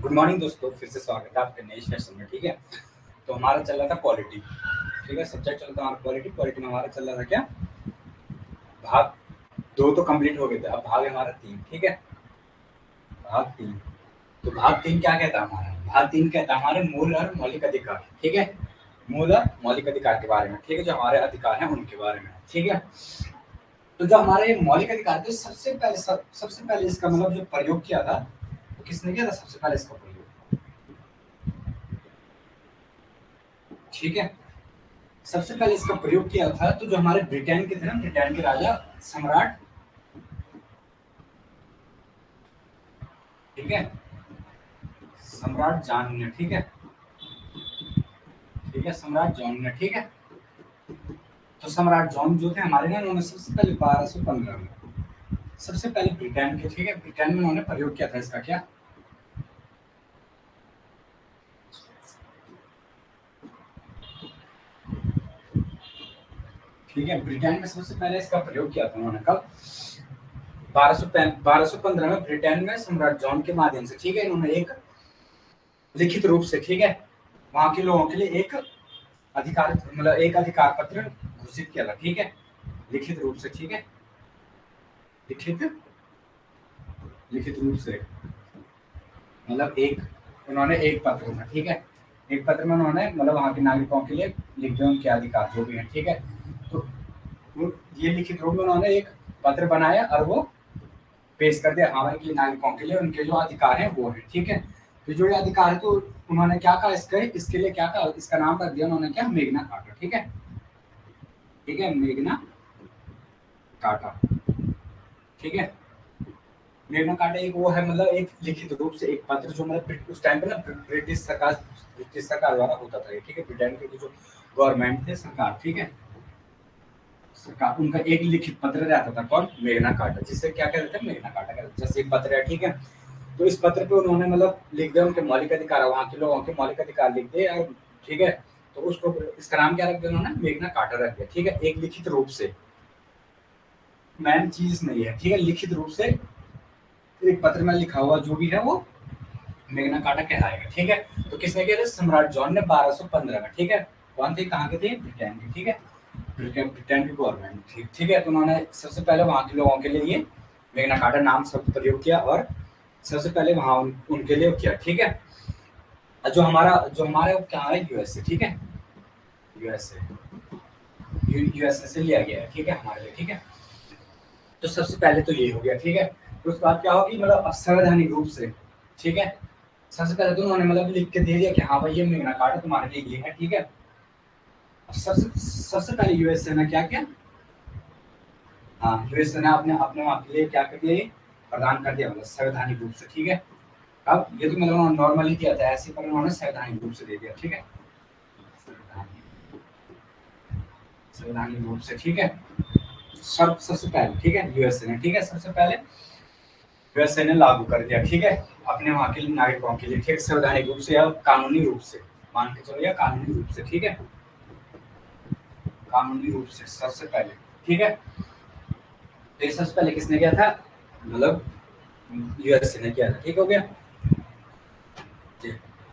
Good morning दोस्तों, फिर से स्वागत है आपके नए सेशन में। ठीक है, तो हमारा चल रहा था क्वालिटी। ठीक है, सब्जेक्ट चल रहा था हमारा क्वालिटी। क्वालिटी में हमारा चल रहा था क्या, भाग दो तो कंप्लीट हो गए थे, अब भाग है हमारा 3। ठीक है, भाग 3। तो भाग 3 क्या कहता है हमारा, भाग 3 कहता है हमारे मूल और मौलिक अधिकार। ठीक है, मूल और मौलिक अधिकार के बारे में। ठीक है, जो हमारे अधिकार हैं उनके बारे में। ठीक है, तो जो हमारे मौलिक अधिकार थे, सबसे पहले इसका मतलब जो प्रयोग किया था, तो किसने किया था सबसे पहले इसका प्रयोग। ठीक है, सबसे पहले इसका प्रयोग किया था तो जो हमारे ब्रिटेन के थे ना, ब्रिटेन के राजा सम्राट, ठीक है, सम्राट जॉन ने। ठीक है, ठीक है, सम्राट जॉन ने। ठीक है, तो सम्राट जॉन जो थे हमारे ना, उन्होंने सबसे पहले 1215 में सबसे पहले ब्रिटेन के, ठीक है, ब्रिटेन में उन्होंने प्रयोग किया था इसका क्या, ठीक है, ब्रिटेन में सबसे पहले इसका प्रयोग किया था उन्होंने। कब, 1215 में ब्रिटेन में सम्राट जॉन के माध्यम से। ठीक है, इन्होंने एक लिखित रूप से, ठीक है, वहां के लोगों के लिए एक अधिकार, मतलब एक अधिकार पत्र घोषित किया था। ठीक है, लिखित रूप से। ठीक है, लिखित लिखित रूप से, मतलब एक, उन्होंने एक पत्र में, ठीक है, एक पत्र में उन्होंने मतलब वहां के नागरिकों के लिए लिख दिया उनके अधिकार जो भी है। ठीक है, तो ये लिखित रूप में उन्होंने एक पत्र बनाया और वो पेश कर दिया हमारे के नागरिकों के लिए, उनके जो अधिकार है वो है। ठीक है, तो जो ये अधिकार है, तो उन्होंने क्या कहा, इसके लिए क्या कहा, इसका नाम रख दिया उन्होंने क्या, मेग्ना कार्टा। ठीक है, ठीक है, मेग्ना कार्टा। ठीक है, मेग्ना कार्टा एक वो है, मतलब एक लिखित रूप से एक पत्र जो मतलब उस टाइम पे ना ब्रिटिश सरकार द्वारा होता था। ठीक है, ब्रिटेन की जो गवर्नमेंट थे, सरकार, ठीक है, सरकार, उनका एक लिखित पत्र रहता था। कौन, मेग्ना कार्टा, जिससे क्या कहते थे, मेग्ना कार्टा कहते थे। जैसे एक पत्र है, ठीक है, तो इस पत्र पे उन्होंने मतलब लिख दिया उनके मौलिक अधिकार, वहां के लोगों के मौलिक अधिकार लिख दिए। और ठीक है, तो उसको इसका नाम क्या रख दिया उन्होंने, मेग्ना कार्टा रख दिया। ठीक है, एक लिखित रूप से, मैन चीज नहीं है। ठीक है, लिखित रूप से एक पत्र में लिखा हुआ जो भी है वो मेग्ना कार्टा कहलाएगा। ठीक है, तो किसने किया था, सम्राट जॉन ने 1215 में। ठीक है, कौन थे, कहाँ के थे, ब्रिटेन के। ठीक है, ब्रिटेन की गवर्नमेंट थी। ठीक है, तो उन्होंने सबसे पहले वहां के लोगों के लिए ये मेग्ना कार्टा नाम शब्द प्रयोग किया और सबसे पहले वहां उनके लिए किया। ठीक है, जो हमारे क्या है, यूएसए। ठीक है, यूएसए, यूएसए से लिया गया है। ठीक है, हमारे लिए। ठीक है, तो सबसे पहले तो ये हो गया। ठीक है, तो उसके बाद क्या होगी, मतलब अब संवैधानिक रूप से, ठीक है, सबसे पहले तो उन्होंने मतलब लिख के दे दिया कि हाँ भाई ये मेग्ना कार्टा तुम्हारे लिए ये है। ठीक है, सबसे सबसे पहले यूएसए ने क्या किया, हाँ, यूएसए ने अपने अपने वहां के लिए क्या कर दिया, ये प्रदान कर दिया, मतलब संवैधानिक रूप से। ठीक है, अब ये तो मतलब नॉर्मली दिया था ऐसे, पर उन्होंने संवैधानिक रूप से दे दिया। ठीक है, संवैधानिक रूप से। ठीक है, सबसे पहले, ठीक है, यूएसए ने, ठीक है, सबसे पहले यूएसए ने लागू कर दिया। ठीक है, अपने वहां के नागरिकों के लिए, ठीक, संवैधानिक रूप से या कानूनी रूप से, मान के चलो, या कानूनी रूप से। ठीक है, कानूनी रूप से सबसे पहले। ठीक है, तो ये सबसे पहले किसने किया था, मतलब यूएसए ने किया था। ठीक हो गया,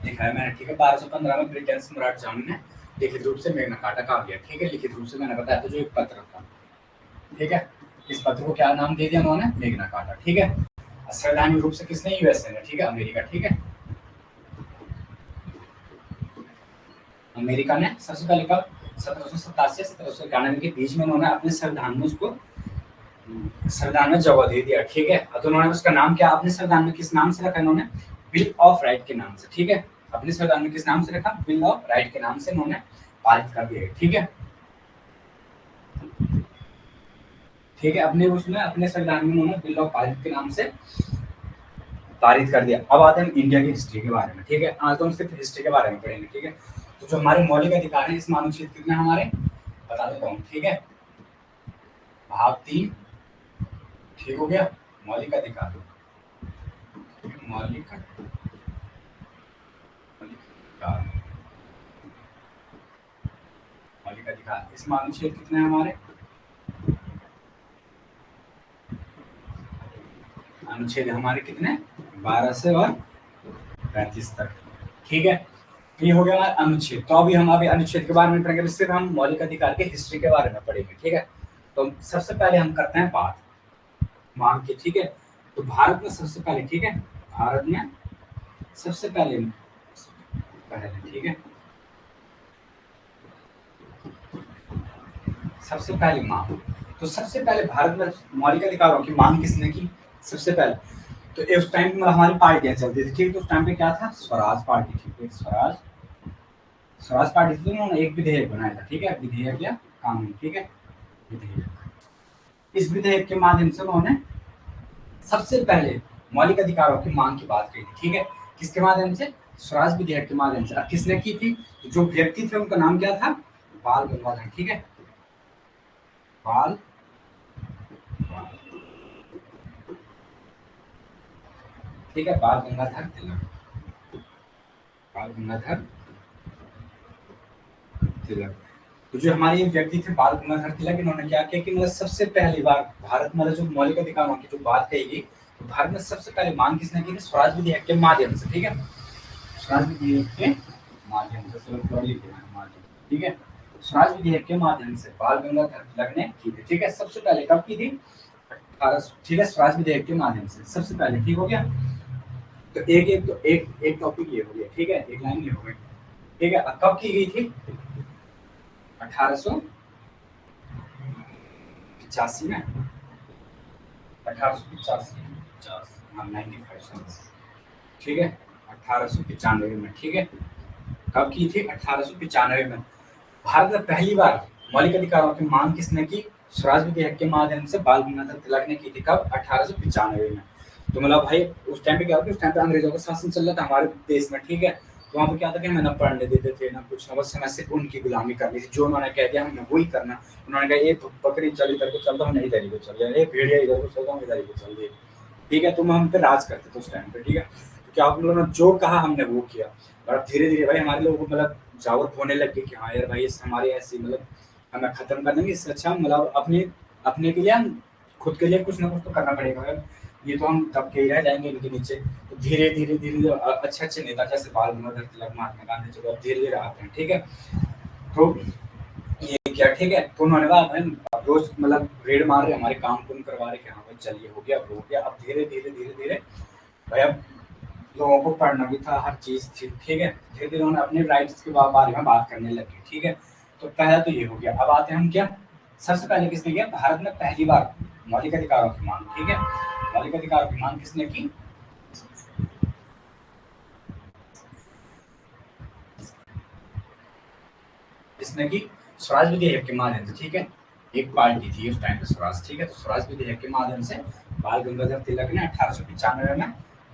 लिखा है मैंने। ठीक है, 1215 में ब्रिटेन सम्राट जॉन ने लिखित रूप से मेग्ना कार्टा कहा गया। ठीक है, लिखित रूप से मैंने बताया था, जो एक पत्र था। ठीक है, इस पत्र को क्या नाम दे दिया उन्होंने, मेग्ना कार्टा। ठीक है, संवैधानिक रूप से किसने, यूएसए ने। ठीक है, अमेरिका। ठीक है, अमेरिका ने सबसे पहले कब, 1787 से 1791 के बीच में उन्होंने अपने संविधान में उसको, संविधान में जगह दे दिया। ठीक है, तो उन्होंने उसका नाम क्या, अपने संविधान में किस नाम से रखा इन्होंने, बिल ऑफ राइट के नाम से। ठीक है, अपने संविधान में किस नाम से रखा, बिल ऑफ राइट के नाम से इन्होंने पारित कर दिया। ठीक है, ठीक है, अपने उसमें अपने संविधान में उन्होंने बिल ऑफ पारित के नाम से पारित कर दिया। अब आते हैं इंडिया की हिस्ट्री के बारे में। ठीक है, आज तो हम सिर्फ हिस्ट्री के बारे में पढ़ेंगे। ठीक है, तो जो हमारे मौलिक अधिकार है, इस मानव क्षेत्र कितने हमारे, बता देता हूँ। ठीक है, भाग 3, ठीक हो गया, मौलिक अधिकार, मौलिक अधिकार, मौलिक अधिकार, इस मानव क्षेत्र कितने हैं हमारे, अनुच्छेद हमारे कितने, 12 से और 35 तक, ठीक है। तो ये हो गया हमारा अनुच्छेद। तो अभी हम अनुच्छेद के बारे में पढ़ेंगे, इससे हम मौलिक अधिकार के हिस्ट्री के बारे में पढ़ेंगे, ठीक है। तो सबसे पहले हम करते हैं बात मान के, ठीक है। तो भारत में सबसे पहले, ठीक है, भारत में सबसे पहले ठीक है, सबसे पहले मांग। तो सबसे पहले भारत में मौलिक अधिकारों की मांग किसने की? सबसे पहले तो उस टाइम में हमारी पार्टियां चलती थी, ठीक है। तो उस टाइम पे क्या था? स्वराज पार्टी थी, स्वराज पार्टी थी। उन्होंने एक विधेयक बनाया था, ठीक है, विधेयक या कानून, ठीक है, विधेयक। इस विधेयक के माध्यम से उन्होंने सबसे पहले मौलिक अधिकारों की मांग की बात कही थी, ठीक है। किसके माध्यम से? स्वराज विधेयक के माध्यम से। किसने की थी? जो व्यक्ति थे उनका नाम क्या था? बाल गंगाधर, ठीक है, बाल ठीक है, बाल गंगाधर तिलक, बाल गंगाधर तिलक। तो जो हमारे ये व्यक्ति थे बाल गंगाधर तिलक, इन्होंने क्या किया कि मतलब सबसे पहली बार भारत में जो मौलिक अधिकारों की जो बात कही गई, तो भारत में सबसे पहले मांग किसने की थी? स्वराज विधेयक के माध्यम से, ठीक है, स्वराज विधेयक के माध्यम से, ठीक है, स्वराज विधेयक के माध्यम से बाल गंगाधर तिलक ने की थी, ठीक है। सबसे पहले कब की थी? 1800, ठीक है, स्वराज विधेयक के माध्यम से सबसे पहले, ठीक हो गया। तो एक टॉपिक ये हो गया, ठीक है, एक लाइन ये हो गई, ठीक है। अब कब की गई थी? 1885 में, 1885, ठीक है, 1895 में, ठीक है। कब की थी? 1895 में। भारत में पहली बार मौलिक अधिकारों की मांग किसने की? स्वराज विधेयक के माध्यम से बाल गंगाधर तिलक ने की थी। कब? 1895 में। तो मतलब भाई उस टाइम पे क्या होता है, उस टाइम पे अंग्रेजों का शासन चल रहा था हमारे देश में, ठीक है। तो वहाँ पे क्या था कि हमें ना पढ़ने देते थे ना कुछ, ना बस हमें सिर्फ उनकी गुलामी करनी थी। जो उन्होंने कह दिया हमें वही करना। उन्होंने कहा ये बकरी चल इधर को चल रहा हूँ, नहीं इधर को चल रहा है, भेड़िया इधर को चल रहा हूँ, इधर को चल रही है, ठीक है। तो हम पे राज करते थे उस टाइम पे, ठीक है। तो क्या हम लोगों ने जो कहा हमने वो किया। और अब धीरे धीरे भाई हमारे लोगों को मतलब जागरूक होने लग गए कि हाँ यार भाई हमारे ऐसी मतलब हमें खत्म कर देंगे, इससे अच्छा मतलब अपने अपने के लिए हम खुद के लिए कुछ ना कुछ तो करना पड़ेगा यार। ये तो हम तब के ही रह जाएंगे इनके नीचे। तो धीरे धीरे धीरे अच्छे अच्छे नेता जैसे बाल गंगाधर तिलक, महात्मा गांधी चलो अब धीरे धीरे आते हैं, ठीक है। तो ये क्या, ठीक है। तो उन्होंने कहा भाई रोज मतलब रेड मार रहे हमारे काम को करवा रहे कि हाँ भाई चलिए हो गया हो गया। अब धीरे धीरे धीरे धीरे भाई अब लोगों को पढ़ना भी था, हर चीज थी, ठीक है। धीरे धीरे उन्होंने अपने राइट्स के बारे में बात करने लगे, ठीक है। तो पहला तो ये हो गया। अब आते हैं हम क्या, सबसे पहले किसने किया? भारत में पहली बार मौलिक अधिकारों की मांग, ठीक है, मौलिक अधिकारों की मांग किसने की? किसने की? स्वराज विधेयक के माध्यम से, ठीक है। एक पार्टी थी उस टाइम पे स्वराज, ठीक है। तो स्वराज विधेयक के माध्यम से बाल गंगाधर तिलक ने 1895 में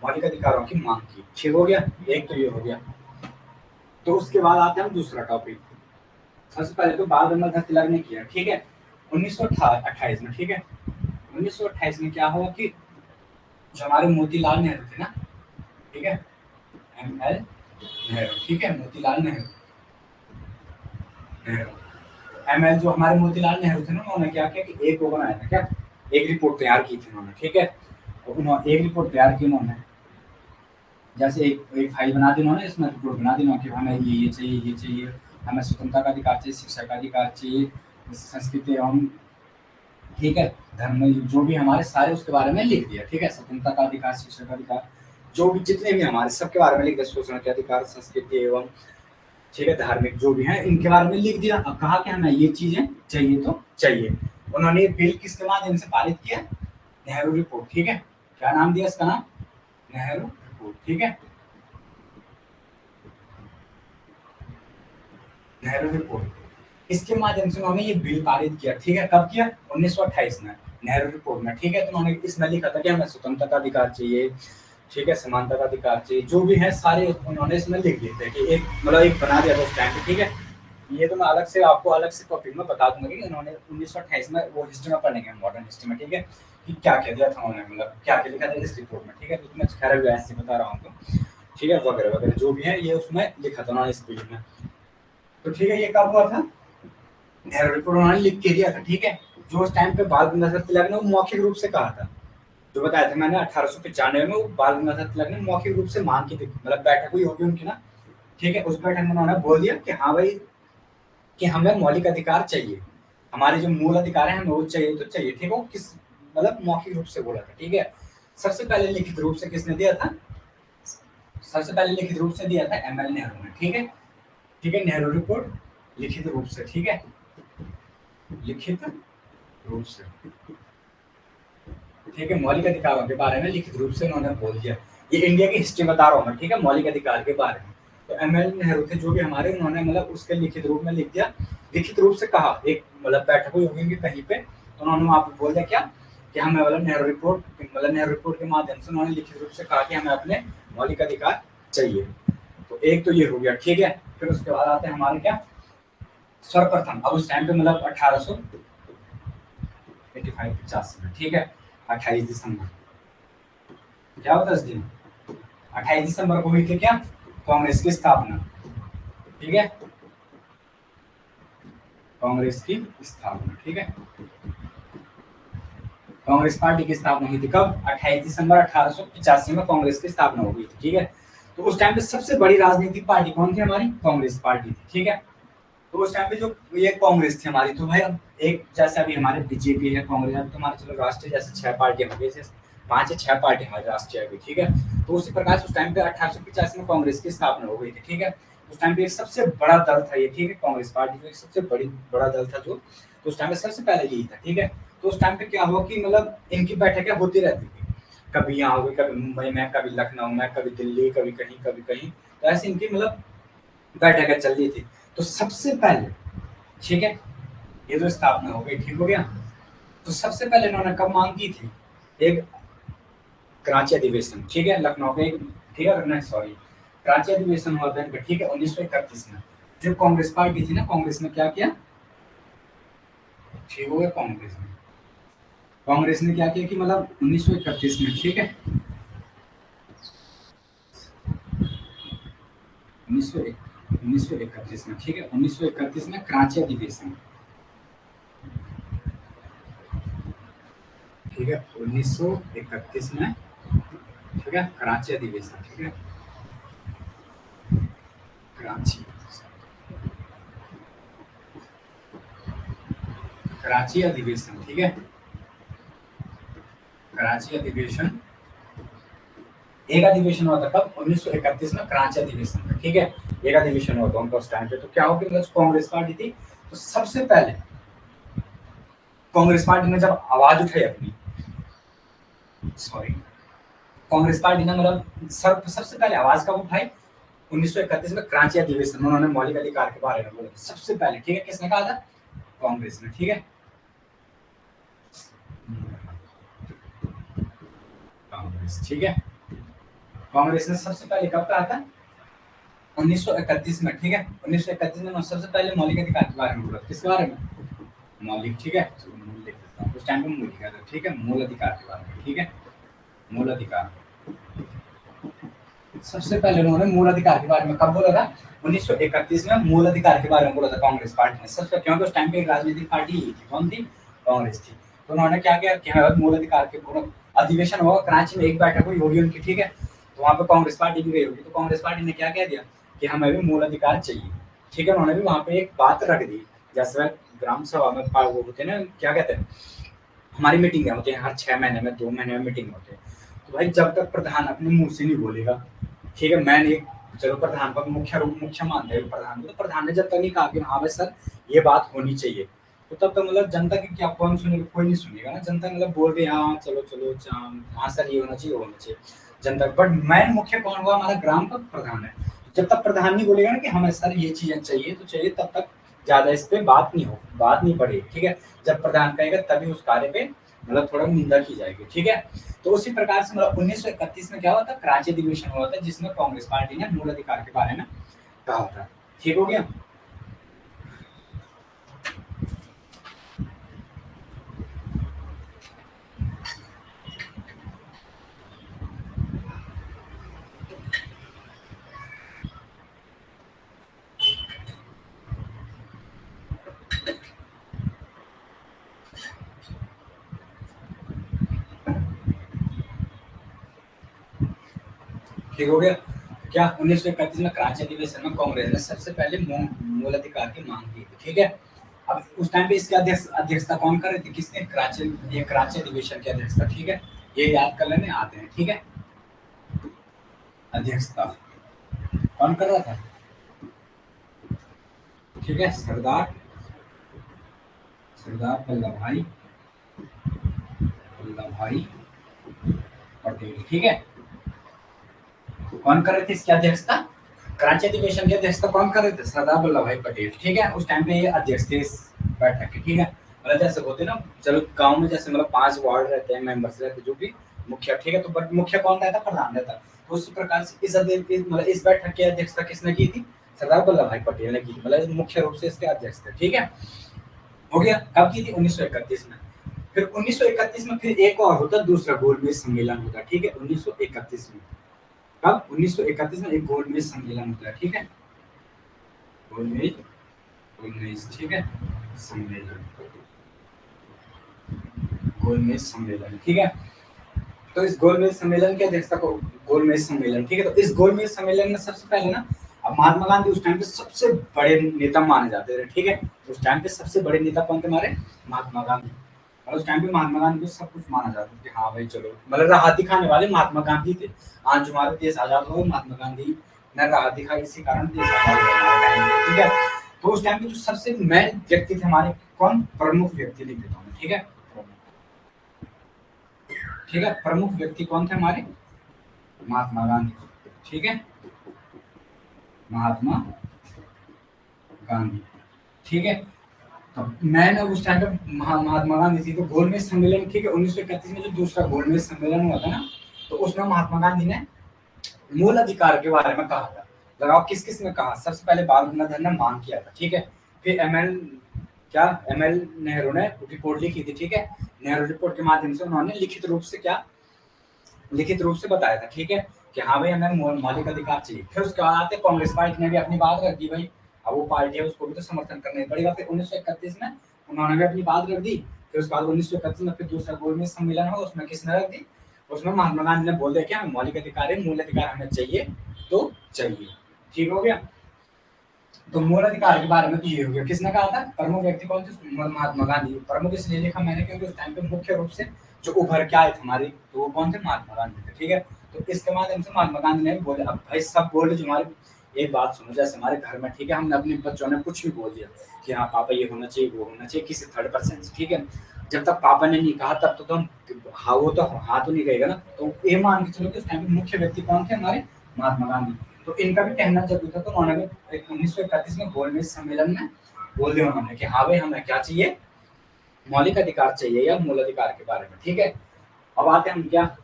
मौलिक अधिकारों की मांग की, ठीक हो गया। एक तो ये हो गया। तो उसके बाद आते हैं हम दूसरा टॉपिक। सबसे पहले तो बाल गंगाधर तिलक ने किया, ठीक है, 1928 में, ठीक है। 1928 में क्या हुआ कि जो हमारे मोतीलाल नेहरू थे ना, ठीक है, ML नेहरू, ठीक है, मोतीलाल नेहरू, ML जो हमारे मोतीलाल नेहरू थे ना, उन्होंने क्या किया कि एक वो बनाया था, क्या, एक रिपोर्ट तैयार की थी उन्होंने, ठीक है। तो उन्होंने एक रिपोर्ट तैयार की उन्होंने, जैसे एक फाइल बना दी उन्होंने, इसमें रिपोर्ट बना दी उन्होंने कि हमें ये चाहिए, ये चाहिए, हमें स्वतंत्रता का अधिकार चाहिए, शिक्षा का अधिकार चाहिए, संस्कृति एवं, ठीक है, धर्म, जो भी हमारे सारे उसके बारे में लिख दिया, ठीक है। स्वतंत्रता का अधिकार, शिक्षा का अधिकार, जो भी जितने भी हमारे सबके बारे में लिख दिया, शोषण के अधिकार, संस्कृति एवं, ठीक है, धार्मिक जो भी है इनके बारे में लिख दिया। अब कहा कि हमें ये चीजें चाहिए तो चाहिए। उन्होंने बिल किसके माध्यम से पारित किया? नेहरू रिपोर्ट, ठीक है। क्या नाम दिया इसका? नाम नेहरू रिपोर्ट, ठीक है, नेहरू रिपोर्ट। इसके माध्यम से उन्होंने ये बिल पारित किया, ठीक है। कब किया? 1928 में, नेहरू रिपोर्ट में, ठीक है। तो उन्होंने इसमें लिखा था कि हमें स्वतंत्रता का अधिकार चाहिए, ठीक है, समानता का अधिकार चाहिए, जो भी है सारे उन्होंने इसमें लिख दिए थे कि एक मतलब एक बना दिया था उस टाइम पे, ठीक है। ये तो मैं अलग से आपको अलग से टॉपिक में बता दूंगा कि इन्होंने 1928 में वो हिस्ट्री में पढ़ेंगे, मॉडर्न हिस्ट्री में, ठीक है, कि क्या क्या दिया था उन्होंने, मतलब क्या क्या लिखा था इस रिपोर्ट में, ठीक है। तो मैं खैर ऐसे बता रहा हूँ तो, ठीक है, वगैरह वगैरह जो भी है ये उसमें लिखा था उन्होंने इस बिल में। तो ठीक है, ये कब हुआ था? नेहरू रिपोर्ट उन्होंने लिख के दिया था, ठीक है। जो उस टाइम पे बाल गंगाधर तिलक ने वो मौखिक रूप से कहा था, जो बताया था मैंने 1895 में वो बाल गंगाधर तिलक ने मौखिक रूप से मांग की थी, मतलब बैठक हुई होगी उनकी ना, ठीक है। उस बैठक में उन्होंने बोल दिया कि हाँ भाई, कि हमें मौलिक अधिकार चाहिए, हमारे जो मूल अधिकार है हमें वो चाहिए तो चाहिए, ठीक है। वो किस मतलब मौखिक रूप से बोला था, ठीक है। सबसे पहले लिखित रूप से किसने दिया था? सबसे पहले लिखित रूप से दिया था एमएल नेहरू ने, ठीक है। ठीक है, नेहरू रिपोर्ट लिखित रूप से, ठीक है, लिखित रूप से, ठीक है। मौलिक अधिकारों के बारे में लिखित रूप से उन्होंने बोल दिया। ये इंडिया की हिस्ट्री बता रहा हूँ मैं, ठीक है, मौलिक अधिकार के बारे में। तो एमएल नेहरू थे जो भी हमारे, उन्होंने मतलब उसके लिखित रूप में लिख दिया, लिखित रूप से कहा, एक मतलब बैठक हुई होगी कहीं पे, तो उन्होंने वहां पे बोल दिया क्या, कि हमें मतलब नेहरू रिपोर्ट, मतलब नेहरू रिपोर्ट के माध्यम से उन्होंने लिखित रूप से कहा कि हमें अपने मौलिक अधिकार चाहिए। तो एक तो ये हो गया, ठीक है। फिर उसके बाद आते हैं हमारे क्या, सर्वप्रथम, अब उस टाइम पे मतलब 1885 85 में, ठीक है, 28 दिसंबर, क्या होता है इस दिन, 28 दिसंबर को हुई थी क्या, कांग्रेस की स्थापना, ठीक है, कांग्रेस की स्थापना, ठीक है। कांग्रेस पार्टी की स्थापना हुई थी कब, 28 दिसंबर 1885 में कांग्रेस की स्थापना हो गई थी, ठीक है। तो उस टाइम पे सबसे बड़ी राजनीतिक पार्टी कौन थी हमारी, कांग्रेस पार्टी थी, ठीक है। तो उस टाइम पे जो ये कांग्रेस थी हमारी, तो भाई अब एक जैसे अभी हमारे बीजेपी है, कांग्रेस है, तो हमारे चलो राष्ट्रीय जैसे 6 पार्टियां हो गई, जैसे 5 या 6 पार्टी हमारी राष्ट्रीय हो गई, ठीक है। तो उसी प्रकार से उस टाइम पे 1885 में कांग्रेस की स्थापना हो गई थी, ठीक है। उस टाइम पे एक सबसे बड़ा दल था ये, ठीक है, कांग्रेस पार्टी जो एक सबसे बड़ा दल था जो, तो उस टाइम पे सबसे पहले यही था, ठीक है। तो उस टाइम पे क्या हुआ कि मतलब इनकी बैठकें होती रहती थी, कभी यहाँ हो गई, कभी मुंबई में, कभी लखनऊ में, कभी दिल्ली, कभी कहीं, तो ऐसे इनकी मतलब बैठकें चल रही थी। तो सबसे पहले, ठीक है, ये तो स्थापना हो गई, ठीक हो गया। तो सबसे पहले इन्होंने कब मांग की थी, एक कराची अधिवेशन, ठीक है, लखनऊ का एक, ठीक है, नहीं सॉरी, कराची अधिवेशन हुआ था इनका, ठीक है, 1931 में। जो कांग्रेस पार्टी थी ना, कांग्रेस ने क्या किया, ठीक हो गया, कांग्रेस ने क्या किया कि मतलब 1931 में, ठीक है, 1931 में, ठीक है, 1931 में कराची अधिवेशन, ठीक है, 1931 में, ठीक है, कराची अधिवेशन, ठीक है, कराची, कराची अधिवेशन, ठीक है, कराची अधिवेशन, एक अधिवेशन हुआ था कब, 1931 में कराची अधिवेशन में, ठीक है। एक अधिवेशन हुआ था उनका उस टाइम पे। तो क्या हो गया, मतलब कांग्रेस पार्टी थी, तो सबसे पहले कांग्रेस पार्टी ने जब आवाज उठाई अपनी, सॉरी, कांग्रेस पार्टी ने मतलब सबसे पहले आवाज कब उठाई, 1931 में कराची अधिवेशन में उन्होंने मौलिक अधिकार के बारे में बोला सबसे पहले, ठीक है। किसने कहा था, कांग्रेस ने, ठीक है, कांग्रेस, ठीक है। कांग्रेस ने सबसे पहले कब कहा था, 1931 में, ठीक है, 1931 में सबसे पहले मौलिक अधिकार के बारे में बोला, किसके बारे में, मौलिक, ठीक है, तो मूल लिख देता हूँ, उस टाइम पे मूल लिखा था, ठीक है, मूल अधिकार के बारे में, ठीक है, मूल अधिकार, सबसे पहले उन्होंने मूल अधिकार के बारे में कब बोला था, 1931 में मूल अधिकार के बारे में बोला था कांग्रेस पार्टी ने सबसे, क्योंकि उस टाइम पे एक राजनीतिक पार्टी ही थी, कौन थी, कांग्रेस थी। तो उन्होंने क्या किया कि हाँ, मूल अधिकार के पूरा अधिवेशन होगा, कराची में एक बैठक हुई होगी उनकी, ठीक है। तो वहां पे कांग्रेस पार्टी भी गई होगी, तो कांग्रेस पार्टी ने क्या कह दिया कि हमें भी मूल अधिकार चाहिए, ठीक है। उन्होंने भी वहां पे एक बात रख दी, जैसे ग्राम सभा में वो होते हैं ना, क्या कहते हैं, हमारी मीटिंग होती है हर 6 महीने में, 2 महीने में मीटिंग होती है। तो भाई जब तक प्रधान अपने मुंह से नहीं बोलेगा, ठीक है, मैंने चलो प्रधान का मुख्य रूप मुख्य मानते हैं प्रधान को, तो प्रधान ने जब तक नहीं कहा कि हाँ भाई सर ये बात होनी चाहिए, तो तब तक मतलब जनता की क्या, कौन सुनेगा, कोई नहीं सुनेगा ना। जनता मतलब बोल रही हाँ चलो चलो, हाँ सर ये होना चाहिए, वो होना चाहिए, जनता। बट मैन मुख्य कौन हुआ, हमारा ग्राम का प्रधान है। जब तक प्रधान नहीं बोलेगा ना कि हमें सर ये चीजें चाहिए तो चाहिए, तब तक ज्यादा इस पे बात नहीं पड़ेगी, ठीक है। जब प्रधान कहेगा तभी उस कार्य पे मतलब थोड़ा निंदा की जाएगी, ठीक है। तो उसी प्रकार से मतलब 1931 में क्या हुआ था, कराची अधिवेशन हुआ था, जिसमें कांग्रेस पार्टी ने मूल अधिकार के बारे में कहा था, ठीक हो गया। ठीक हो गया। क्या 1931 में कराची अधिवेशन में कांग्रेस ने सबसे पहले मूल अधिकार की मांग की थी, ठीक है। अब उस टाइम पे इसकी अध्यक्षता कौन कर रहे थे, किसने, कराची, ये कराची अधिवेशन की अध्यक्षता, ठीक है। ये याद कर लेने आते हैं, ठीक है। अध्यक्षता कौन कर रहा था, ठीक है, सरदार सरदार वल्लभ भाई पटेल, ठीक है। कौन कर रहे थे इसकी अध्यक्षता, कराची अधिवेशन की अध्यक्षता कौन कर रहे थे, सरदार वल्लभ भाई पटेल, ठीक है। उस टाइम पे ये अध्यक्ष थे इस बैठक के, ठीक है। मतलब जैसे होते ना, चलो गांव में जैसे मतलब 5 वार्ड रहते हैं, मेंबर्स रहते हैं, जो भी मुखिया, ठीक है। तो बट मुखिया कौन रहता, प्रधान रहता। तो उसी प्रकार से मतलब इस बैठक की अध्यक्षता किसने की थी, सरदार वल्लभ भाई पटेल ने की थी। मतलब मुख्य रूप से इसके अध्यक्ष थे, ठीक है। हो गया। कब की थी, 1931 में। फिर 1931 में फिर एक और होता, दूसरा गोलमेज सम्मेलन होता, ठीक है, 1931 में। कब, 1931 में एक गोलमेज सम्मेलन होता है, ठीक है। गोलमेज गोलमेज ठीक है, सम्मेलन, गोलमेज सम्मेलन, ठीक है। तो इस गोलमेज सम्मेलन की अध्यक्षता को, गोलमेज सम्मेलन, ठीक है। तो इस गोलमेज सम्मेलन में सबसे पहले ना, अब महात्मा गांधी उस टाइम पे सबसे बड़े नेता माने जाते थे, ठीक है। उस टाइम पे सबसे बड़े नेता कौन थे हमारे, महात्मा गांधी। और उस टाइम पे महात्मा गांधी को सब कुछ माना जाता था कि हाँ भाई चलो, मतलब राहत दिखाने वाले महात्मा गांधी थे। आज जो हमारा देश आजाद हुआ, महात्मा गांधी ने राहत दिखाई, इसी कारण देश आजाद हुआ, ठीक है। तो उस टाइम पे जो सबसे मेन व्यक्ति थे हमारे, कौन, प्रमुख व्यक्ति लिख देता हूँ, ठीक है। ठीक है, प्रमुख व्यक्ति कौन थे हमारे, महात्मा गांधी, ठीक है, महात्मा गांधी, ठीक है। तो मैंने उस टाइम पे महात्मा गांधी थी। तो गोलमेज सम्मेलन, ठीक है, 1931 में जो दूसरा गोलमेज सम्मेलन हुआ था ना, तो उसमें महात्मा गांधी ने मूल अधिकार के बारे में कहा था। लगाओ किस किस ने कहा, सबसे पहले बाल गंगाधर ने मांग किया था, ठीक है। फिर एम एल नेहरू ने रिपोर्ट लिखी थी, ठीक है। नेहरू रिपोर्ट के माध्यम से उन्होंने लिखित रूप से बताया था, ठीक है, कि हाँ भाई हमें मौलिक अधिकार चाहिए। फिर उसके बाद आते कांग्रेस पार्टी ने भी अपनी बात रख दी भाई। अब वो पार्टी है, उसको भी तो समर्थन करना ही पड़ेगा। फिर 1931 में उन्होंने भी अपनी बात रख दी। फिर उसके बाद 1931 में फिर दूसरा गोलमेज सम्मेलन हुआ, उसमें किसने रख दी, उसमें महात्मा गांधी ने बोल दिया कि हमें मौलिक अधिकार है, मूल अधिकार हमें चाहिए तो चाहिए, ठीक हो गया। तो मूल अधिकार के बारे में तो ये हो गया, किसने कहा था, प्रमुख व्यक्ति कौन थे, महात्मा गांधी। प्रमुख इसलिए लिखा मैंने क्योंकि उस टाइम पे मुख्य रूप से जो उभर के आए थे हमारे, तो वो कौन थे, महात्मा गांधी थे, ठीक है। तो इसके माध्यम से महात्मा गांधी ने बोले, अब भाई सब बोले जो हमारे, एक बात सुनो, जैसे हमारे घर में, ठीक है, हमने अपने बच्चों ने कुछ भी बोल दिया कि हाँ पापा ये होना चाहिए, वो होना चाहिए, किसी थर्ड पर्सन से, ठीक है। जब तक पापा ने नहीं कहा तब तो हम, हाँ वो तो हाँ तो नहीं कहेगा ना। तो ये मान के चलो कि उस टाइम पे मुख्य व्यक्ति कौन थे हमारे, महात्मा गांधी। तो इनका भी कहना जरूरी था। तो उन्होंने 1931 में गोलमेज सम्मेलन में बोल दिया उन्होंने कि हाँ भाई हमें क्या चाहिए, मौलिक अधिकार चाहिए या मूल अधिकार के बारे में, ठीक है। अब आते हैं हम क्या,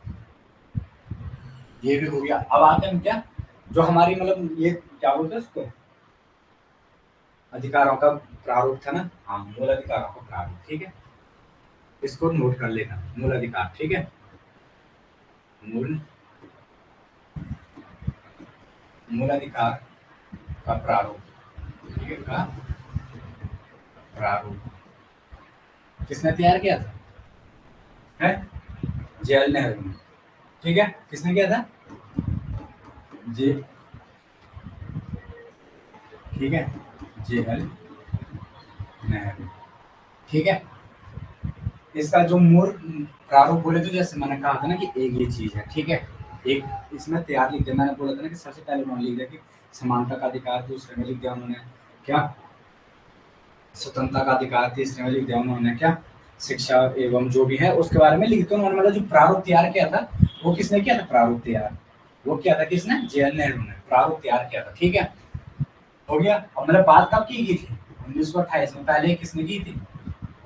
ये भी हो गया। अब आते हैं हम क्या, जो हमारी मतलब ये क्या बोलते हैं उसको, अधिकारों का प्रारूप था ना, हाँ मूल अधिकारों का प्रारूप, ठीक है। इसको नोट कर लेना, मूल अधिकार, ठीक है, मूल मूल अधिकार का प्रारूप, ठीक है, का प्रारूप किसने तैयार किया था, है जवाहरलाल नेहरू ने, ठीक है। किसने किया था, जे, ठीक है, जवाहरलाल नेहरू, ठीक है। इसका जो मूल प्रारूप बोले तो जैसे मैंने कहा था ना कि एक ये चीज है, ठीक है। एक इसमें तैयार लिख दिया, मैंने बोला था ना कि सबसे पहले उन्होंने लिख दिया कि समानता का अधिकार, दूसरे में लिख दिया उन्होंने क्या, स्वतंत्रता का अधिकार, तीसरे में लिख दिया उन्होंने क्या, शिक्षा एवं जो भी है उसके बारे में लिख दिया उन्होंने। मतलब जो प्रारूप तैयार किया था वो किसने किया था, प्रारूप तैयार वो किया था किसने, जवाहरलाल नेहरू ने प्रारूप तैयार किया था, ठीक है। हो गया। अब मतलब बात कब की गई थी, 1928 में। पहले किसने की थी,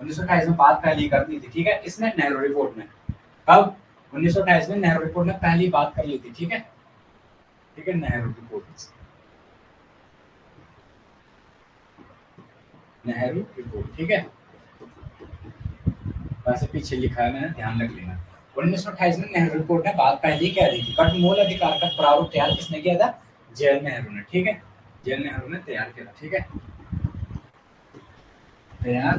1928 में बात पहली कर दी थी, ठीक है, किसने, नेहरू रिपोर्ट में। कब, 1928 में नेहरू रिपोर्ट में पहली बात कर ली थी, ठीक है, ठीक है, नेहरू रिपोर्ट, नेहरू रिपोर्ट, ठीक है। वैसे पीछे लिखा है मैंने, ध्यान रख लेना। 1928 में नेहरू रिपोर्ट ने बात पहले कह दी थी, बट मूल अधिकार का प्रारूप तैयार किसने किया था, जवाहरलाल नेहरू ने, ठीक है, जवाहरलाल नेहरू ने तैयार किया था, ठीक है, तैयार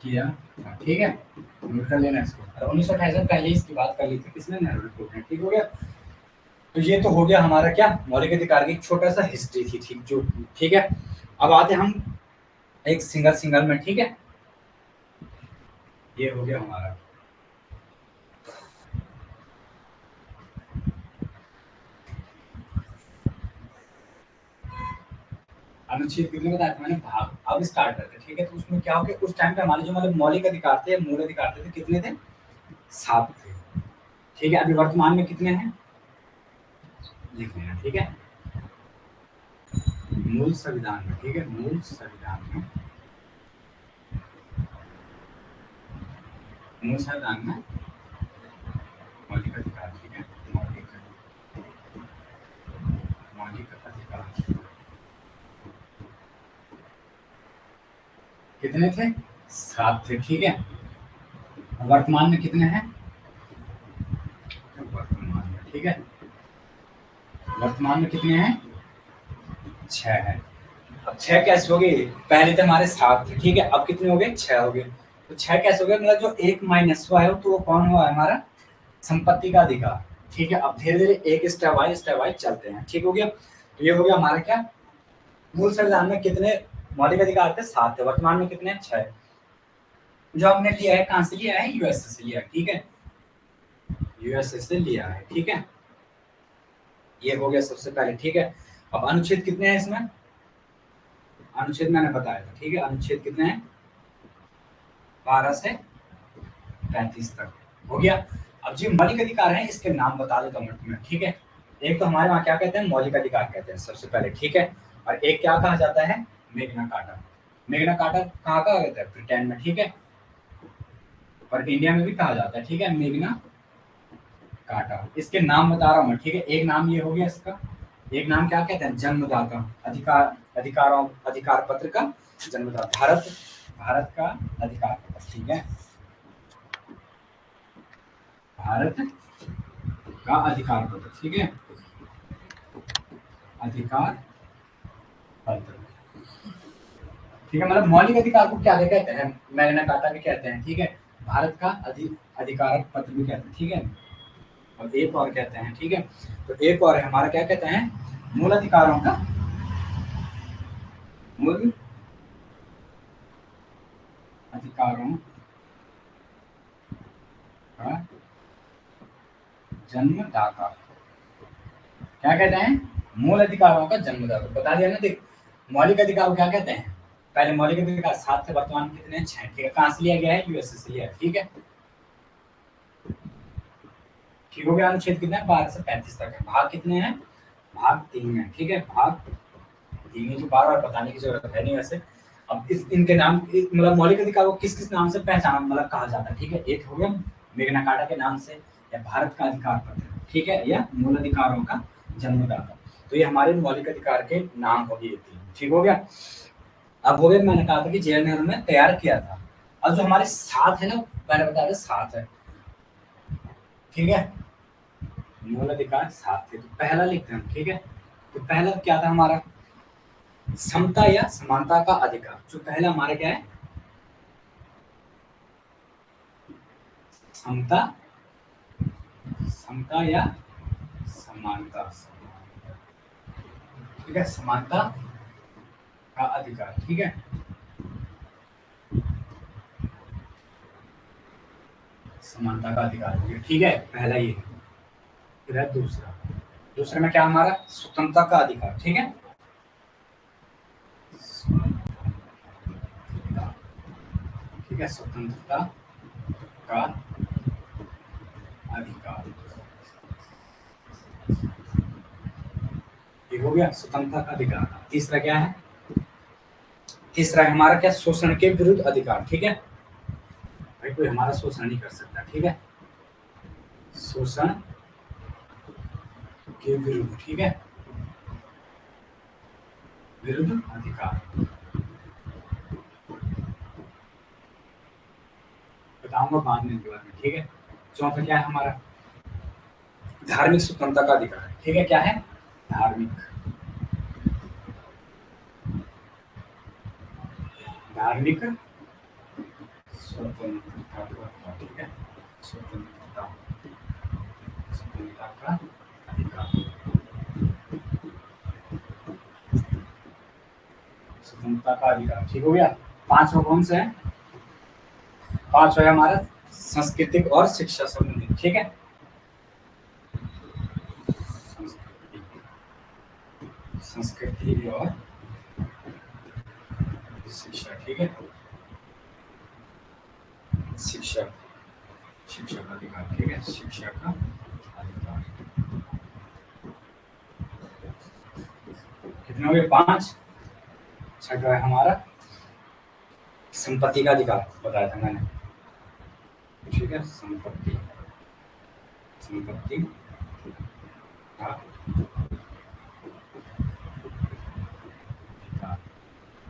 किया था, ठीक है, नोट कर लेना इसको। और 1928 में पहले इसकी बात कर ली थी किसने, नेहरू रिपोर्ट ने, ठीक हो गया। तो ये तो हो गया हमारा क्या, मौलिक अधिकार की एक छोटा सा हिस्ट्री थी, ठीक जो, ठीक है। अब आते हम एक सिंगल सिंगल में, ठीक है। ये हो गया हमारा अनुच्छेद कितने बताया था मैंने, भाग। अब स्टार्ट करते हैं, ठीक है। तो उसमें क्या हो गया, उस टाइम पे हमारे जो मतलब मौलिक अधिकार थे, मूल अधिकार थे, कितने थे, 7 थे, ठीक है। अभी वर्तमान में कितने हैं लिख लेना, ठीक है। मूल संविधान में, ठीक है, मूल संविधान में, मूल संविधान में मौलिक अधिकार, ठीक है, मौलिक मौलिक अधिकार कितने थे, 7 थे, ठीक है। वर्तमान में कितने हैं, वर्तमान में, ठीक है, वर्तमान में कितने हैं, 6 है। अब 6 कैसे हो गए, पहले तो हमारे 7 थे, ठीक है, अब कितने हो गए, 6 हो गए। तो 6 कैसे हो गए, मतलब जो एक माइनस हुआ है तो वो कौन हुआ है, हमारा संपत्ति का अधिकार, ठीक है। अब धीरे धीरे एक स्टेप वाइज चलते हैं, ठीक हो गया। तो ये हो गया हमारा क्या, मूल संविधान में कितने मौलिक अधिकार थे, 7 थे, वर्तमान में कितने, 6। जो हमने लिया है कहाँ से लिया है, यूएसए से लिया है, ठीक है, यूएसए से लिया है, ठीक है। ये हो गया सबसे पहले, ठीक है। अब अनुच्छेद कितने हैं इसमें, अनुच्छेद मैंने बताया था, ठीक है, अनुच्छेद कितने हैं, 12 से 35 तक हो गया। अब जो मौलिक अधिकार है इसके नाम बता देता हूँ मैं, ठीक है। एक तो हमारे वहाँ क्या कहते हैं, मौलिक अधिकार कहते हैं सबसे पहले, ठीक है। और एक क्या कहा जाता है, मेग्ना कार्टा। मेग्ना कार्टा कहाँ कहा जाता है, ब्रिटेन में, ठीक है। और इंडिया में भी कहा जाता है, ठीक है, मेग्ना कार्टा। इसके नाम बता रहा हूँ मैं, ठीक है। एक नाम ये हो गया इसका, एक नाम क्या कहते हैं, जन्मदाता, अधिकार, अधिकारों, अधिकार पत्र का जन्मदाता, भारत, भारत का अधिकार पत्र, ठीक है, भारत का अधिकार पत्र, ठीक है, अधिकार पत्र, ठीक है। मतलब मौलिक अधिकार को क्या कहते हैं, मैग्ना कार्टा भी कहते हैं, ठीक है, भारत का अधिकार पत्र भी कहते हैं, ठीक है। और एक और कहते हैं, ठीक है। तो एक और है हमारा, क्या कहते हैं, मूल अधिकारों का, मूल अधिकारों का जन्मदाता, क्या कहते हैं, मूल अधिकारों का जन्मदाता, बता दिया ना। देख, मौलिक अधिकार को क्या कहते हैं, पहले मौलिक अधिकार 7 थे, वर्तमान में कितने हैं, 6, ठीक है। कहाँ से लिया गया है, यूएसए से लिया है, ठीक है, ठीक हो गया। अनुच्छेद कितने हैं, 12 से 35 तक है। भाग कितने हैं, भाग 3 में, ठीक है, भाग 3 में, जो बार बार बताने की जरूरत है नहीं वैसे। अब इस इनके नाम, मतलब मौलिक अधिकार को किस किस नाम से पहचाना, मतलब कहा जाता है, ठीक है। एक हो गया मेग्ना कार्टा के नाम से, या भारत का अधिकार पत्र, ठीक है, या मूल अधिकारों का जन्मदाता। तो ये हमारे मौलिक अधिकार के नाम हो गए, ठीक हो गया। अब हो गया, मैंने कहा था कि जवाहरलाल नेहरू ने तैयार किया था। अब जो हमारे 7 है ना, मैंने बताया था 7 है, ठीक है, मूल अधिकार 7 थे। तो पहला लिखते हैं हम, ठीक है। तो पहला क्या था हमारा, समता या समानता का अधिकार। जो पहला हमारा क्या है, समता, समता या समानता, ठीक है, समानता का अधिकार, ठीक है, समानता का अधिकार हो गया, ठीक है, पहला ये। फिर है दूसरा, दूसरे में क्या हमारा, स्वतंत्रता का अधिकार, ठीक है, ठीक है, स्वतंत्रता का अधिकार, ये हो गया स्वतंत्रता का अधिकार। तीसरा क्या है, तीसरा है हमारा क्या, शोषण के विरुद्ध अधिकार, ठीक है। भाई कोई हमारा शोषण नहीं कर सकता, ठीक है, शोषण के विरुद्ध, ठीक है, विरुद्ध अधिकार, बताऊंगा बाद में इनके बारे में, ठीक है। चौथा क्या है हमारा, धार्मिक स्वतंत्रता का अधिकार, ठीक है, क्या है, धार्मिक, धार्मिक स्वतंत्रता का, ठीक है, स्वतंत्रता, स्वतंत्रता का अधिकार, स्वतंत्रता का अधिकार। ठीक हो गया। पांचवा कौन सा है? पांचवा है हमारा सांस्कृतिक और शिक्षा संबंधित। ठीक है, संस्कृति और शिक्षा। ठीक है, शिक्षा, शिक्षा का अधिकार। ठीक है, शिक्षा का अधिकार। कितने हो गए? 5। छठा है हमारा संपत्ति का अधिकार, बताया था मैंने। ठीक है, संपत्ति, संपत्ति का अधिकार।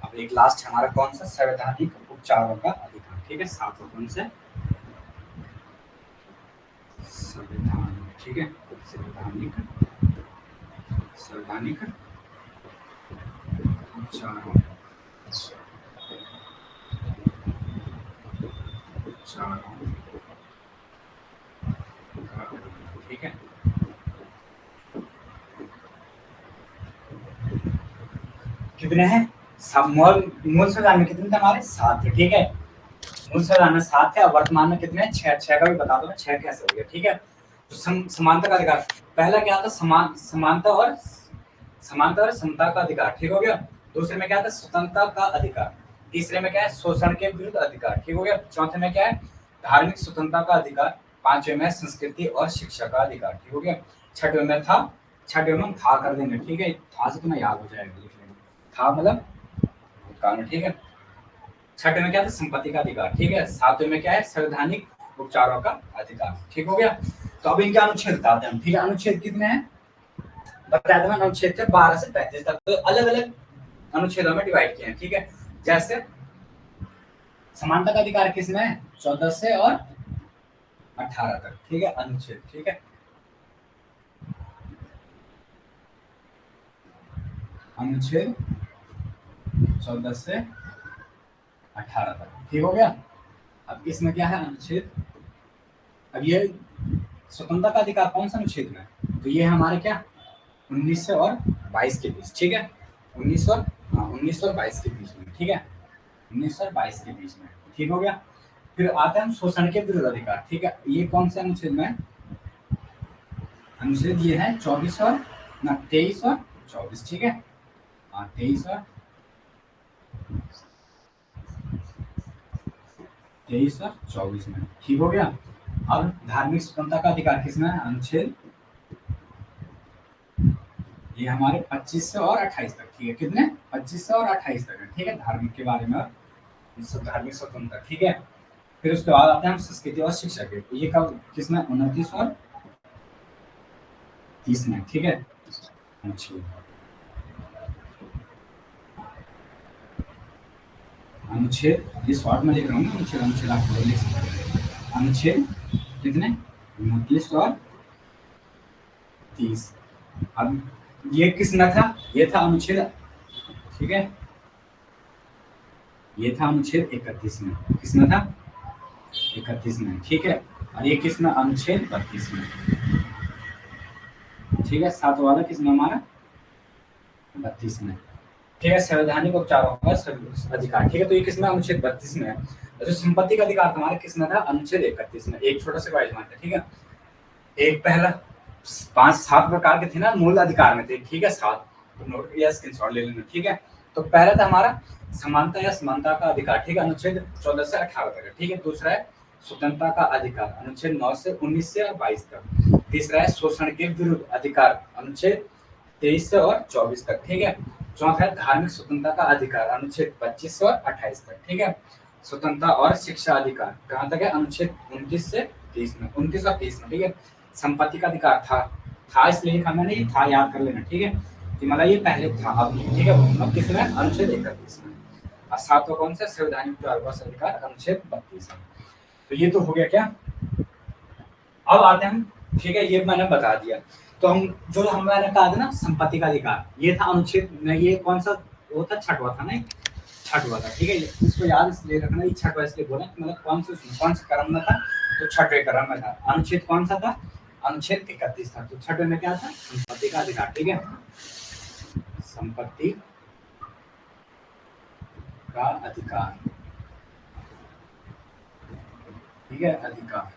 अब एक लास्ट हमारा कौन सा? संवैधानिक उपचारों का अधिकार। ठीक है, 7वां कौन सा? संविधान। ठीक है, संवैधानिक, संवैधानिक उपचारों, उपचारों का। ठीक है, कितने हैं? सब मूल मूल संविधान में कितने थे हमारे? 7 थे। ठीक है, मूल संविधान में 7 थे। अब वर्तमान में कितने हैं? 6। 6 का भी बता दो ना, 6 कैसे हो गया? ठीक है, तो समानता का अधिकार पहला क्या था? समानता और समता का अधिकार। ठीक हो गया। दूसरे में क्या था? स्वतंत्रता का अधिकार। तीसरे में क्या है? शोषण के विरुद्ध अधिकार। ठीक हो गया। चौथे में क्या है? धार्मिक स्वतंत्रता का अधिकार। पांचवे में संस्कृति और शिक्षा का अधिकार। ठीक हो गया। छठवें में था, छठवें में था कर देंगे। ठीक है, था से तुम्हें याद हो जाएगा, लिख लेंगे। था मतलब कारण। ठीक है, छठे में क्या था? संपत्ति का अधिकार। ठीक है, सातवें में क्या है? संवैधानिक उपचारों का अधिकार। ठीक हो गया। तो अब इनके अनुच्छेद बताते हैं हम। ठीक है, अनुच्छेद कितने हैं बताया था? अनुच्छेद थे 12 से 35 तक, तो अलग अलग अनुच्छेदों में डिवाइड किए हैं। ठीक है, जैसे समानता का अधिकार किसमें है? 14 से और 18 तक। ठीक है, अनुच्छेद। ठीक है, अनुच्छेद 14 से 18 तक। ठीक हो गया। अब इसमें क्या है? अनुच्छेद, अब ये स्वतंत्रता का अधिकार कौन सा अनुच्छेद में है? तो ये है हमारे क्या? 19 से और 22 के बीच। ठीक है, 19 और 19 और 22 के बीच में। ठीक है, 19 और 22 के बीच में। ठीक हो गया। फिर आते हैं हम शोषण के विरुद्ध अधिकार। ठीक है, ये कौन से अनुच्छेद में है? अनुच्छेद ये है 24 और 23 और 24। ठीक है, 23 और 24 में। ठीक हो गया। अब धार्मिक स्वतंत्रता का अधिकार किसमें है? अनुच्छेद ये हमारे 25 से और 28 तक। ठीक है, कितने? 25 से और 28 तक है। ठीक है, धार्मिक के बारे में, धार्मिक स्वतंत्रता। ठीक है, फिर उसके बाद आते हैं हम संस्कृति और शिक्षा के। ये कब किसमें? 29 और 30 में। ठीक है, अनुच्छेद, अनुच्छेद ये शॉर्ट में लिख रहा हूँ। अनुच्छेद, अनुच्छेद आप लिख सकते हैं। अनुच्छेद कितने? 29 और 30। अब ये किसमें था? ये था अनुच्छेद, ठीक है, ये था अनुच्छेद 31 में। किसमें था? 31 में। ठीक है, और ये किसमें? अनुच्छेद 32 में। ठीक है, 7 वाला किसमें हमारा? 32 में। ठीक है, संवैधानिक उपचारों का अधिकार। ठीक है, तो ये किसमें? अनुच्छेद 32 में है। जो संपत्ति का अधिकार तुम्हारा किसमें था? अनुच्छेद 31 में। एक छोटा सा वाइज मानते। ठीक है, एक पहला 5-7 प्रकार के थे ना, मूल अधिकार में थे। ठीक है, 7, तो नोट या स्क्रीनशॉट ले लेना। ठीक है, तो पहला था हमारा समानता या समानता का अधिकार। ठीक है, अनुच्छेद 14 से 18 तक है। ठीक है, दूसरा है स्वतंत्रता का अधिकार, अनुच्छेद 9 से 19 से और 22 तक। तीसरा है शोषण के विरुद्ध अधिकार, अनुच्छेद 23 से और 24 तक। ठीक है, चौथा है धार्मिक स्वतंत्रता का अधिकार, अनुच्छेद 25 से और 28 तक। ठीक है, स्वतंत्रता और शिक्षा अधिकार कहाँ तक है? अनुच्छेद 29 से 30 में, 29 और 30 में। ठीक है, संपत्ति का अधिकार था इसलिए लिखा मैंने, ये था याद कर लेना। ठीक है, तो मतलब ये पहले था, अब ठीक है, अब किस में? अनुच्छेद 31 में। और 7वां कौन सा? संवैधानिक अधिकार, अनुच्छेद 32 में। तो ये तो हो गया क्या? अब आते हैं हम, ठीक है, ये मैंने बता दिया। तो हम जो मैंने कहा था ना संपत्ति का अधिकार, ये था अनुच्छेद में, ये कौन सा वो था? छठवा था ना, छठवा था। ठीक है, इसको याद इसलिए रखना, ये छठवा इसलिए बोला मतलब कौन से क्रम में था? तो छठवें क्रम में था। अनुच्छेद कौन सा था? अनुच्छेद 31 था। तो छठवें में क्या था? संपत्ति का अधिकार। ठीक है, संपत्ति का अधिकार। ठीक है, अधिकार।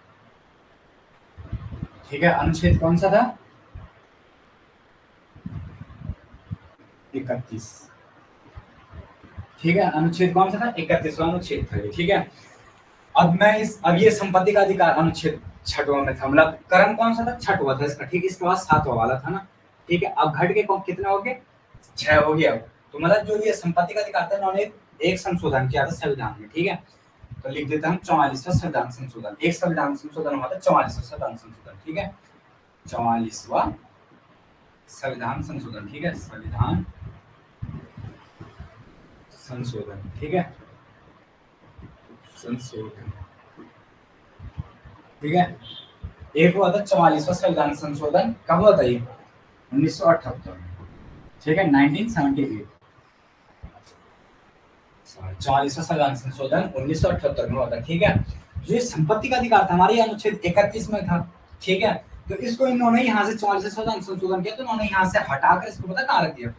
ठीक है, अनुच्छेद कौन सा था? 31। ठीक है, अनुच्छेद कौन सा था? 31वां अनुच्छेद था ये। ठीक है, अब ये संपत्ति का अधिकार अनुच्छेद छठवां में था, मतलब क्रम कौन सा था? छठवां था इसका। ठीक है, इसके बाद सातवां वाला था ना। ठीक है, अब घट के कितना हो गए? 6 हो गया। तो मतलब जो ये संपत्ति का अधिकार था, उन्होंने एक संशोधन किया था संविधान में। ठीक है, तो लिख देते हम 44वां संविधान संशोधन। एक संविधान संशोधन हुआ था, 44वां संविधान संशोधन। ठीक है, 44वां संविधान संशोधन। ठीक है, संविधान संशोधन। ठीक है, संशोधन। ठीक है, एक हुआ था 44वां संविधान संशोधन। कब हुआ था ये? 1978 में। ठीक है, 1978। 44वां संविधान संशोधन 1978 में हुआ था। ठीक है, ये संपत्ति का अधिकार था हमारे अनुच्छेद 31 में था। ठीक है, तो इसको इन्होंने यहाँ से 44वां संविधान संशोधन किया, तो इन्होंने यहाँ से हटाकर इसको पता कहाँ रख दिया?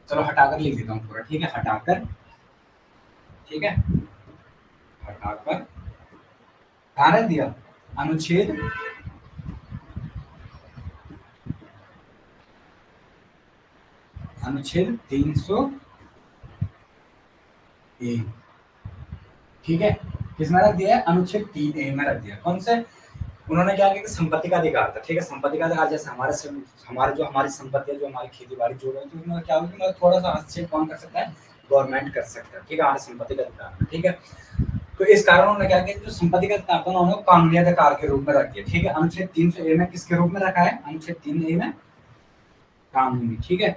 चलो हटाकर लिख देता हूँ पूरा। ठीक है, हटाकर। ठीक है, हटाकर कहाँ रख दिया? अनुच्छेद अनुच्छेद 301। ठीक है, किसमें रख दिया? अनुच्छेद 3A में रख दिया। कौन से? उन्होंने क्या किया कि संपत्ति का अधिकार था। ठीक है, संपत्ति का अधिकार जैसे हमारी संपत्ति है, जो हमारी खेती बाड़ी जो है, तो उन्होंने क्या हुआ कि मतलब थोड़ा सा हस्तक्षेप कौन कर सकता है? गवर्नमेंट कर सकता है। ठीक है, हमारी संपत्ति का अधिकार। ठीक है, तो इस कारण उन्होंने क्या किया, जो संपत्ति का अधिकार था उन्होंने कानूनी अधिकार के रूप में रख दिया। ठीक है, अनुच्छेद 300A में किसके रूप में रखा है? अनुच्छेद 3A में कानूनी। ठीक है,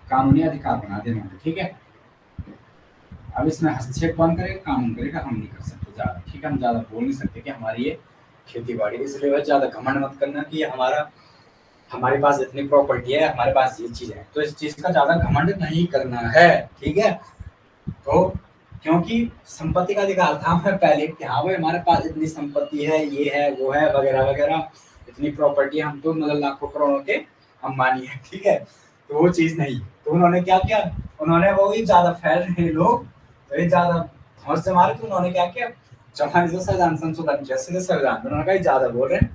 कानूनी अधिकार बना देना। ठीक है, अब इसमें हस्तक्षेप कौन करेगा? कानून करेगा, हम नहीं कर सकते ज्यादा। ठीक है, हम ज्यादा बोल नहीं सकते कि हमारी ये खेती बाड़ी, इसलिए वह ज्यादा घमंड मत करना कि हमारे पास इतनी प्रॉपर्टी है, हमारे पास ये चीज है, तो इस चीज का ज्यादा घमंड नहीं करना है। ठीक है, तो क्योंकि संपत्ति का अधिकार था हमें पहले कि हाँ भाई हमारे पास इतनी संपत्ति है, ये है, वो है, वगैरह वगैरह, इतनी प्रॉपर्टी, हम तो मतलब लाखों करोड़ों के अंबानी है। ठीक है, तो वो चीज नहीं। तो उन्होंने क्या किया? उन्होंने वो ही ज्यादा फैल रहे लोग, तो ये ज्यादा धौस से मारे, तो उन्होंने क्या किया? 44वां संविधान संशोधन किया। सीधे संविधान में उन्होंने कहा ज्यादा बोल रहे हैं।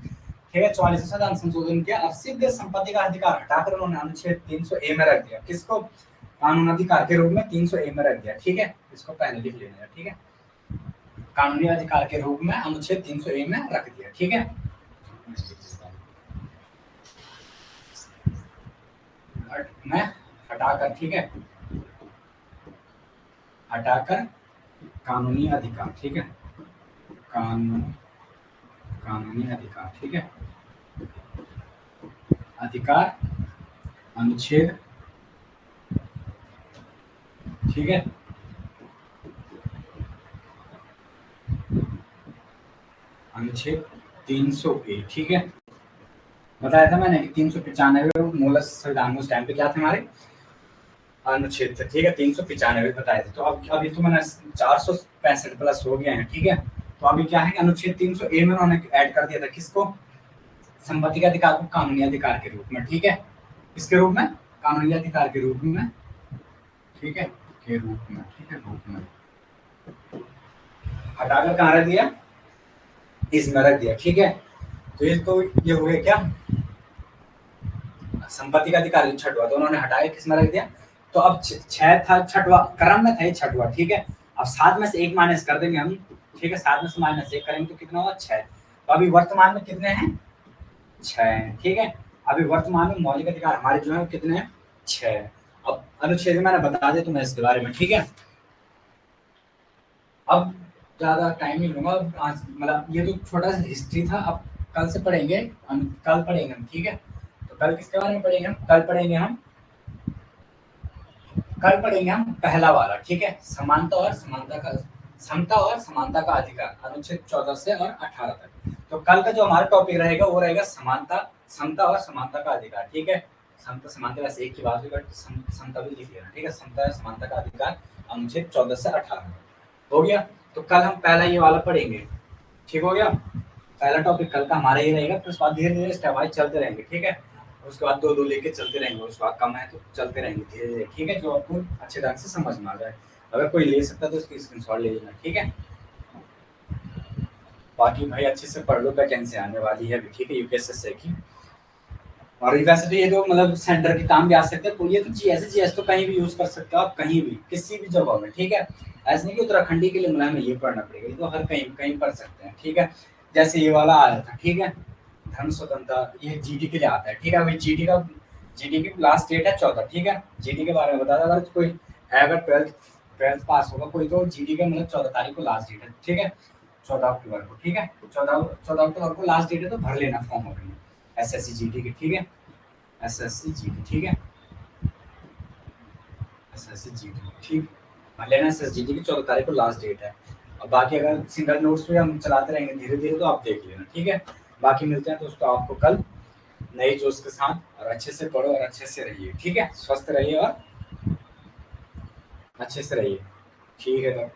ठीक है, 44वां संविधान संशोधन किया। अब सीधे संपत्ति का अधिकार हटाकर उन्होंने अनुच्छेद 300A में रख दिया। किसको? कानून अधिकार के रूप में 300A में रख दिया। ठीक है, इसको पहले लिख लेना है। ठीक है, कानूनी अधिकार के रूप में अनुच्छेद 300A में रख दिया। ठीक है, मैं हटाकर। ठीक है, हटाकर कानूनी अधिकार। ठीक है, कानूनी अधिकार। ठीक है, अधिकार अनुच्छेद। ठीक है, अनुच्छेद 300A। ठीक है, बताया था मैंने कि 395 मूल संविधान उस टाइम पे क्या थे हमारे? अनुच्छेद थे। ठीक है, 395 बताए थे। तो अब अभी तो मैंने 465 प्लस हो गए हैं। ठीक है, तो अभी क्या है? अनुच्छेद 300A में उन्होंने ऐड कर दिया था किसको? संपत्ति के अधिकार को कानूनी अधिकार के रूप में। ठीक है, किसके रूप में? कानूनी अधिकार के रूप में। ठीक है, के रूप में। ठीक है, रूप में हटाकर कहाँ रख दिया? इसमें रख दिया। ठीक है, तो ये हो गया क्या? संपत्ति का अधिकार छठवा, तो उन्होंने हटाया, किसमें रख दिया? तो अब 6 था, छठवा क्रम में था ये, छठवा। ठीक है, अब 7 में से 1 माइनस कर देंगे हम। ठीक है, 7 में से -1 करेंगे तो कितना होगा? 6। तो अभी वर्तमान में कितने हैं? 6 हैं। ठीक है, अभी वर्तमान में मौलिक अधिकार हमारे जो है कितने हैं? 6। अब अनुच्छेद मैंने बता दिया तुम्हें इसके बारे में। ठीक है, अब ज्यादा टाइम नहीं लूंगा। आज मतलब ये तो छोटा सा हिस्ट्री था। अब कल से पढ़ेंगे, कल पढ़ेंगे हम। ठीक है, तो कल किसके बारे में पढ़ेंगे हम? कल पढ़ेंगे हम पहला वाला। ठीक है, समानता और समानता का, समता और समानता का अधिकार, अनुच्छेद 14 से और 18 तक। तो कल का जो हमारा टॉपिक रहेगा वो रहेगा समानता, समता और समानता का अधिकार। ठीक है, समता समानता वैसे एक की बात हुई, बट समता भी लिख लेना। ठीक है, समता और समानता का अधिकार, अनुच्छेद 14 से 18 हो गया। तो कल हम पहला ये वाला पढ़ेंगे। ठीक हो गया, पहला टॉपिक कल का हमारा ही रहेगा, फिर उसके बाद धीरे धीरे स्टेप वाइज चलते रहेंगे, ठीक है। उसके बाद दो दो लेके चलते रहेंगे, उसके बाद कम है तो चलते रहेंगे धीरे धीरे, ठीक है, जो आपको अच्छे ढंग से समझ में आ जाए। अगर कोई ले सकता है तो उसकी स्क्रीनशॉट ले लेना, ठीक है। बाकी भाई अच्छे से पढ़ लो, वैकेंसी आने वाली है अभी, ठीक है, यूपीएससी की। और वैसे तो ये तो मतलब सेंटर के काम भी आ सकते हैं, तो ये तो जीएस तो कहीं भी यूज कर सकते हो आप, कहीं भी किसी भी जगह में, ठीक है। ऐसे नहीं कि उत्तराखंडी के लिए हमें ये पढ़ना पड़ेगा, ये तो हर कहीं कहीं पढ़ सकते हैं, ठीक है। जैसे ये वाला आया था, ठीक है, धर्म स्वतंत्रता, ये जीडी के लिए आता है, ठीक है। अभी जीडी की लास्ट डेट है 14, ठीक है। जीडी के बारे में बता दें, अगर कोई है, अगर ट्वेल्थ ट्वेल्थ पास होगा कोई, तो जीडी का मतलब 14 तारीख को लास्ट डेट है, ठीक है, 14 अक्टूबर को, ठीक है। 14 अक्टूबर को लास्ट डेट है, तो भर लेना फॉर्म अपनी एसएससी जीडी की, ठीक है। एसएससी जीडी, ठीक है, एसएससी जीडी, ठीक। भर लेना एसएससी जीडी की, 14 तारीख को लास्ट डेट है। और बाकी अगर सिंगल नोट्स पे हम चलाते रहेंगे धीरे धीरे, तो आप देख लेना, ठीक है। बाकी मिलते हैं दोस्तों आपको कल नए जोश के साथ, और अच्छे से पढ़ो और अच्छे से रहिए, ठीक है, स्वस्थ रहिए और अच्छे से रहिए, ठीक है। तो